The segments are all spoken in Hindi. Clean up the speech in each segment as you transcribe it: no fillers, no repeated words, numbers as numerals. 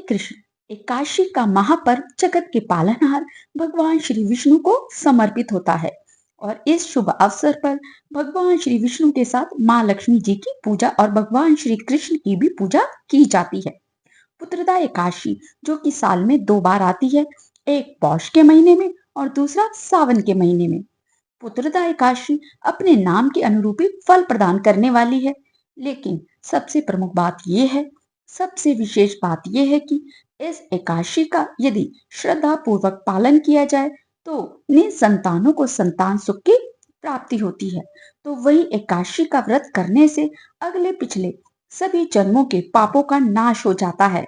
कृष्ण, एकादशी का महापर्व जगत के पालनहार भगवान श्री विष्णु को समर्पित होता है। और इस शुभ अवसर पर भगवान श्री विष्णु के साथ माँ लक्ष्मी जी की पूजा और भगवान श्री कृष्ण की भी पूजा की जाती है। पुत्रदा एकादशी जो कि साल में 2 बार आती है, एक पौष के महीने में और दूसरा सावन के महीने में। पुत्रदा एकादशी अपने नाम के अनुरूप ही फल प्रदान करने वाली है, लेकिन सबसे प्रमुख बात यह है, सबसे विशेष बात यह है कि इस एकादशी का यदि श्रद्धा पूर्वक पालन किया जाए तो निसंतानों को संतान सुख की प्राप्ति होती है। तो वही एकादशी का व्रत करने से अगले पिछले सभी जन्मों के पापों का नाश हो जाता है।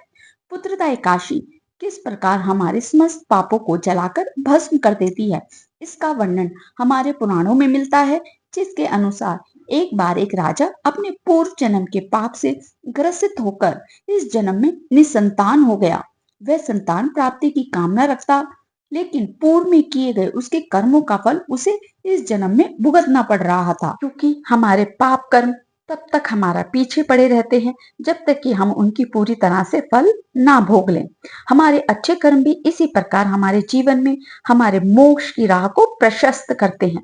पुत्रदा एकादशी किस प्रकार हमारे समस्त पापों को जलाकर भस्म कर देती है, इसका वर्णन हमारे पुराणों में मिलता है, जिसके अनुसार एक बार एक राजा अपने पूर्व जन्म के पाप से ग्रसित होकर इस जन्म में निसंतान हो गया। वह संतान प्राप्ति की कामना रखता, लेकिन पूर्व में किए गए उसके कर्मों का फल उसे इस जन्म में भुगतना पड़ रहा था, क्योंकि हमारे पाप कर्म तब तक हमारा पीछे पड़े रहते हैं जब तक कि हम उनकी पूरी तरह से फल ना भोग लें। हमारे अच्छे कर्म भी इसी प्रकार हमारे जीवन में हमारे मोक्ष की राह को प्रशस्त करते हैं।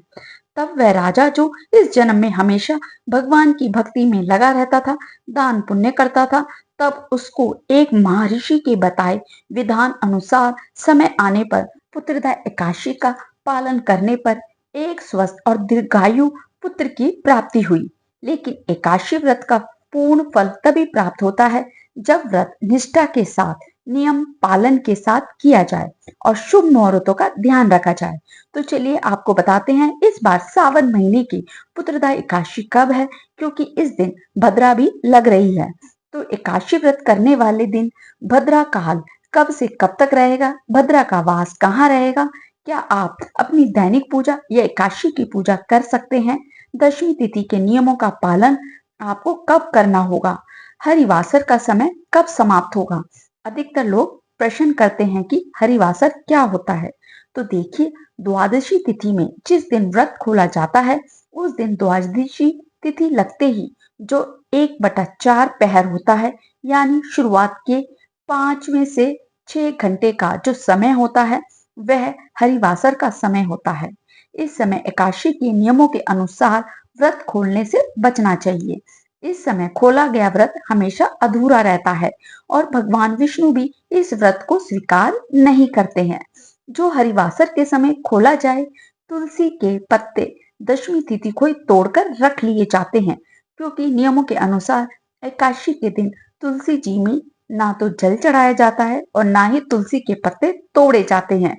तब वह राजा जो इस जन्म में हमेशा भगवान की भक्ति में लगा रहता था, दान पुण्य करता था, तब उसको एक महर्षि के बताए विधान अनुसार समय आने पर पुत्रदा एकादशी का पालन करने पर एक स्वस्थ और दीर्घायु पुत्र की प्राप्ति हुई। लेकिन एकादशी व्रत का पूर्ण फल तभी प्राप्त होता है जब व्रत निष्ठा के साथ, नियम पालन के साथ किया जाए और शुभ मुहूर्तों का ध्यान रखा जाए। तो चलिए आपको बताते हैं इस बार सावन महीने की पुत्रदा एकादशी कब है, क्योंकि इस दिन भद्रा भी लग रही है। तो एकादशी व्रत करने वाले दिन भद्रा काल कब से कब तक रहेगा, भद्रा का वास कहाँ रहेगा, क्या आप अपनी दैनिक पूजा या एकादशी की पूजा कर सकते हैं, दशमी तिथि के नियमों का पालन आपको कब करना होगा, हरिवासर का समय कब समाप्त होगा। अधिकतर लोग प्रश्न करते हैं कि हरिवासर क्या होता है। तो देखिए, द्वादशी तिथि में जिस दिन व्रत खोला जाता है, उस दिन द्वादशी तिथि लगते ही जो 1/4 पहर होता है, यानी शुरुआत के 5 में से 6 घंटे का जो समय होता है, वह हरिवासर का समय होता है। इस समय एकादशी के नियमों के अनुसार व्रत खोलने से बचना चाहिए। इस समय खोला गया व्रत हमेशा अधूरा रहता है और भगवान विष्णु भी इस व्रत को स्वीकार नहीं करते हैं। जो हरिवासर के समय खोला जाए, तुलसी के पत्ते दशमी तिथि को ही तोड़कर रख लिए जाते हैं, क्योंकि नियमों के अनुसार एकादशी के दिन तुलसी जी में ना तो जल चढ़ाया जाता है और ना ही तुलसी के पत्ते तोड़े जाते हैं।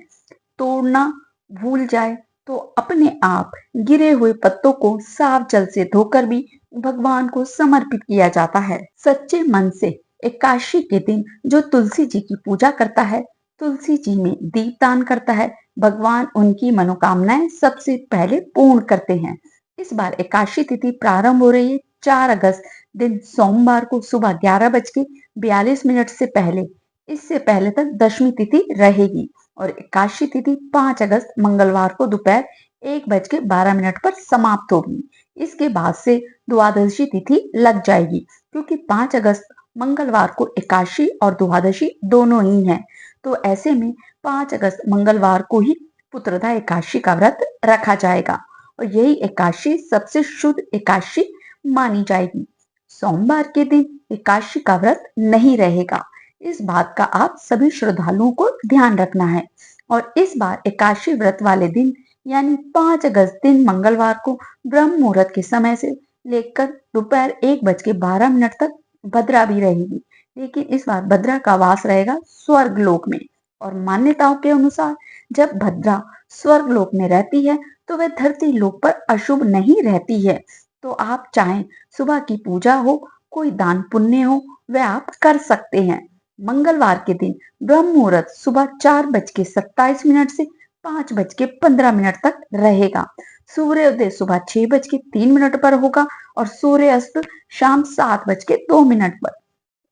तोड़ना भूल जाए तो अपने आप गिरे हुए पत्तों को साफ जल से धोकर भी भगवान को समर्पित किया जाता है। सच्चे मन से एकादशी के दिन जो तुलसी जी की पूजा करता है, तुलसी जी में दीपदान करता है, भगवान उनकी मनोकामनाएं सबसे पहले पूर्ण करते हैं। इस बार एकादशी तिथि प्रारंभ हो रही है 4 अगस्त दिन सोमवार को सुबह 11:42 से पहले। इससे पहले तक दशमी तिथि रहेगी और एकादशी तिथि 5 अगस्त मंगलवार को दोपहर 1:12 पर समाप्त होगी। इसके बाद से द्वादशी तिथि लग जाएगी, क्योंकि 5 अगस्त मंगलवार को एकादशी और द्वादशी दोनों ही हैं। तो ऐसे में 5 अगस्त मंगलवार को ही पुत्रदा एकादशी का व्रत रखा जाएगा और यही एकादशी सबसे शुद्ध एकादशी मानी जाएगी। सोमवार के दिन एकादशी का व्रत नहीं रहेगा, इस बात का आप सभी श्रद्धालुओं को ध्यान रखना है। और इस बार एकादशी व्रत वाले दिन यानी 5 अगस्त दिन मंगलवार को ब्रह्म मुहूर्त के समय से लेकर दोपहर 1:12 तक भद्रा भी रहेगी, लेकिन इस बार भद्रा का वास रहेगा स्वर्ग लोक में। और मान्यताओं के अनुसार जब भद्रा स्वर्ग लोक में रहती है तो वह धरती लोक पर अशुभ नहीं रहती है। तो आप चाहें सुबह की पूजा हो, कोई दान पुण्य हो, वह आप कर सकते हैं। मंगलवार के दिन ब्रह्म मुहूर्त सुबह 4:27 से 5:15 तक रहेगा। सूर्योदय सुबह 6:03 पर होगा और सूर्यास्त शाम 7:02 पर।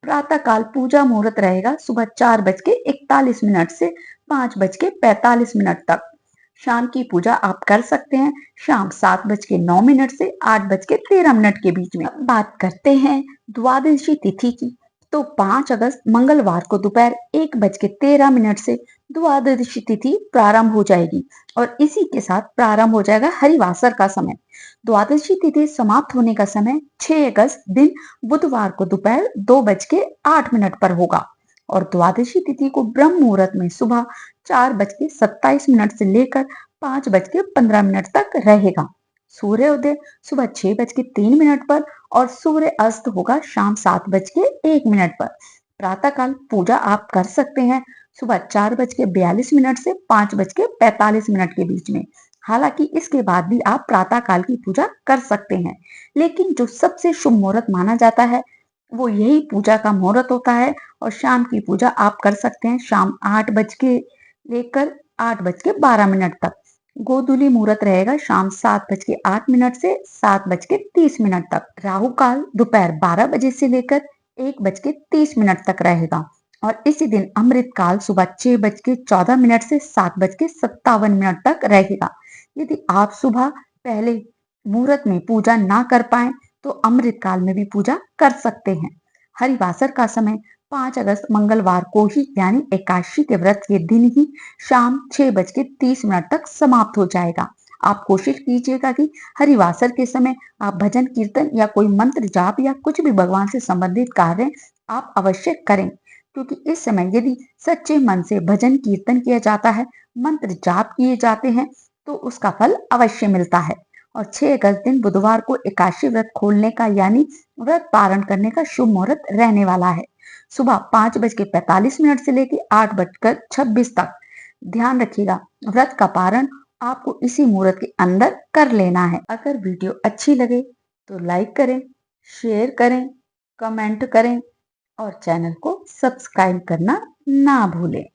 प्रातः काल पूजा मुहूर्त रहेगा सुबह 4:41 से 5:45 तक। शाम की पूजा आप कर सकते हैं शाम 7:09 से 8:13 के बीच में। अब बात करते हैं द्वादशी तिथि की। तो 5 अगस्त मंगलवार को दोपहर 1:13 से द्वादशी तिथि प्रारंभ हो जाएगी और इसी के साथ प्रारंभ हो जाएगा हरिवासर का समय। द्वादशी तिथि समाप्त होने का समय 6 अगस्त दिन बुधवार को दोपहर 2:08 पर होगा और द्वादशी तिथि को ब्रह्म मुहूर्त में सुबह 4:27 से लेकर 5:15 तक रहेगा। सूर्योदय सुबह 6:03 पर और सूर्य अस्त होगा शाम 7:01 पर। प्रातः काल पूजा आप कर सकते हैं सुबह 4:42 से 5:45 के बीच में। हालांकि इसके बाद भी आप प्रातः काल की पूजा कर सकते हैं, लेकिन जो सबसे शुभ मुहूर्त माना जाता है वो यही पूजा का मुहूर्त होता है और शाम की पूजा आप कर सकते हैं शाम 8 बज के लेकर 8:12 तक। गोधूली मुहूर्त रहेगा शाम 7:08 से 7:30 तक। राहु काल दोपहर 12 बजे से लेकर 1:30 तक रहेगा और इसी दिन अमृत काल सुबह 6:14 से 7:57 तक रहेगा। यदि आप सुबह पहले मुहूर्त में पूजा ना कर पाए तो अमृत काल में भी पूजा कर सकते हैं। हरिवासर का समय 5 अगस्त मंगलवार को ही यानी एकादशी के व्रत के दिन ही शाम 6:30 तक समाप्त हो जाएगा। आप कोशिश कीजिएगा कि हरिवासर के समय आप भजन कीर्तन या कोई मंत्र जाप या कुछ भी भगवान से संबंधित कार्य आप अवश्य करें, क्योंकि इस समय यदि सच्चे मन से भजन कीर्तन किया जाता है, मंत्र जाप किए जाते हैं तो उसका फल अवश्य मिलता है। और 6 अगस्त दिन बुधवार को एकादशी व्रत खोलने का यानी व्रत पारण करने का शुभ मुहूर्त रहने वाला है सुबह 5:45 से लेकर 8:26 तक। ध्यान रखिएगा, व्रत का पारण आपको इसी मुहूर्त के अंदर कर लेना है। अगर वीडियो अच्छी लगे तो लाइक करें, शेयर करें, कमेंट करें और चैनल को सब्सक्राइब करना ना भूलें।